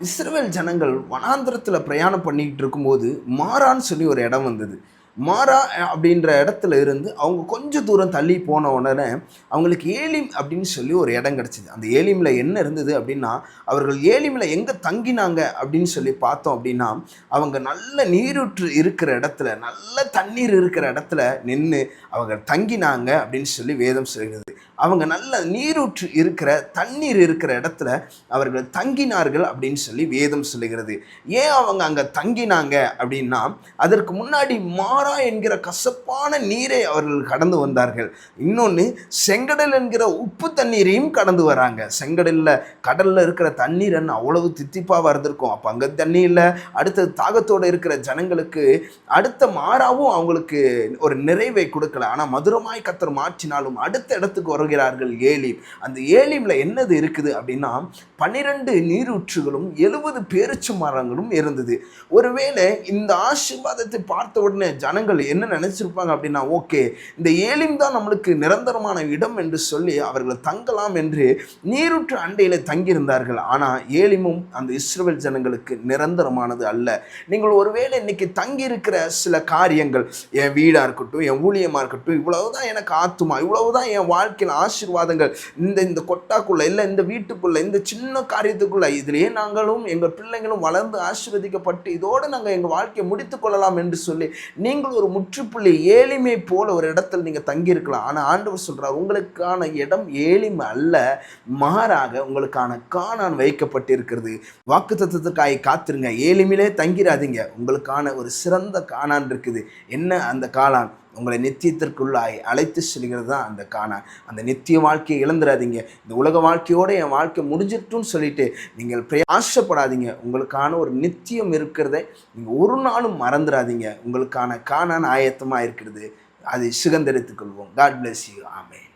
இஸ்ரவேல் ஜனங்கள் வனாந்திரத்தில் பிரயாணம் பண்ணிக்கிட்டு இருக்கும்போது மாறான்னு சொல்லி ஒரு இடம் வந்தது. மாறா அப்படின்ற இடத்துல இருந்து அவங்க கொஞ்சம் தூரம் தள்ளி போன உடனே அவங்களுக்கு ஏலிம் அப்படின்னு சொல்லி ஒரு இடம் கிடச்சிது. அந்த ஏலிமில் என்ன இருந்தது அப்படின்னா, அவர்கள் ஏலிமில் எங்கே தங்கினாங்க அப்படின்னு சொல்லி பார்த்தோம் அப்படின்னா, அவங்க நல்ல நீரூற்று இருக்கிற இடத்துல, நல்ல தண்ணீர் இருக்கிற இடத்துல நின்று அவங்க தங்கினாங்க அப்படின்னு சொல்லி வேதம் சொல்கிறது. அவங்க நல்ல நீரூற்று இருக்கிற தண்ணீர் இருக்கிற இடத்துல அவர்கள் தங்கினார்கள் அப்படின்னு சொல்லி வேதம் சொல்லுகிறது. ஏன் அவங்க அங்கே தங்கினாங்க அப்படின்னா, அதற்கு முன்னாடி மாறா என்கிற கசப்பான நீரை அவர்கள் கடந்து வந்தார்கள். இன்னொன்று, செங்கடல் என்கிற உப்பு தண்ணீரையும் கடந்து வராங்க. செங்கடலில் கடலில் இருக்கிற தண்ணீர் என்ன அவ்வளவு தித்திப்பாக இருந்திருக்கும். அப்போ அங்கே தண்ணி இல்லை. அடுத்தது தாகத்தோடு இருக்கிற ஜனங்களுக்கு அடுத்த மாறாவும் அவங்களுக்கு ஒரு நிறைவை கொடுக்கல. ஆனால் மதுரமாய் கர்த்தர் மாற்றினாலும் அடுத்த இடத்துக்கு வருகிறார்கள் ஏலிம். அந்த ஏலிம்ல என்னது இருக்குது அப்படின்னா, 12 நீரூற்றுகளும் 70 பேரிச்ச மரங்களும் இருந்தது. ஒருவேளை இந்த ஆசீர்வாதத்தை பார்த்த உடனே ஜனங்கள் என்ன நினைச்சிருப்பாங்க அப்படின்னா, ஓகே, இந்த ஏலிம் தான் நம்மளுக்கு நிரந்தரமான இடம் என்று சொல்லி அவர்கள் தங்கலாம் என்று நீரூற்று அண்டையில தங்கியிருந்தார்கள். ஆனால் ஏலிமும் அந்த இஸ்ரவேல் ஜனங்களுக்கு நிரந்தரமானது அல்ல. நீங்கள் ஒருவேளை இன்னைக்கு தங்கி இருக்கிற சில காரியங்கள், என் வீடா இருக்கட்டும், என் ஊழியமா இருக்கட்டும், இவ்வளவுதான் எனக்கு ஆத்துமா, இவ்வளவுதான் என் வாழ்க்கையில் ஆசீர்வாதங்கள், இந்த கொட்டாக்குள்ள இல்லை, இந்த வீட்டுக்குள்ள, இந்த சின்ன காரியத்துக்குள்ள, இதிலேயே நாங்களும் எங்கள் பிள்ளைங்களும் வளர்ந்து ஆசீர்வதிக்கப்பட்டு இதோடு நாங்கள் எங்கள் வாழ்க்கையை முடித்துக் கொள்ளலாம் என்று சொல்லி நீங்கள் ஒரு முற்றுப்புள்ளி ஏலிமை போல ஒரு இடத்துல நீங்கள் தங்கியிருக்கலாம். ஆனால் ஆண்டவர் சொல்றார், உங்களுக்கான இடம் ஏலிமை அல்ல, மாறாக உங்களுக்கான கானான் வைக்கப்பட்டிருக்கிறது. வாக்கு தத்தத்துக்காய் காத்திருங்க, ஏலிமிலே தங்கிராதீங்க. உங்களுக்கான ஒரு சிறந்த கானான் இருக்குது. என்ன அந்த கானான்? உங்களை நித்தியத்திற்குள்ளாய் அழைத்து செல்கிறது தான் அந்த கானான். அந்த நித்திய வாழ்க்கையை இழந்துடாதீங்க. இந்த உலக வாழ்க்கையோடு என் வாழ்க்கை முடிஞ்சிட்டுன்னு சொல்லிட்டு நீங்கள் ஆசைப்படாதீங்க. உங்களுக்கான ஒரு நித்தியம் இருக்கிறதை நீங்கள் ஒரு நாளும் மறந்துடாதீங்க. உங்களுக்கான கானான் ஆயத்தமாக இருக்கிறது. அதை சுதந்திரித்துக் கொள்வோம். God bless you. ஆமென்.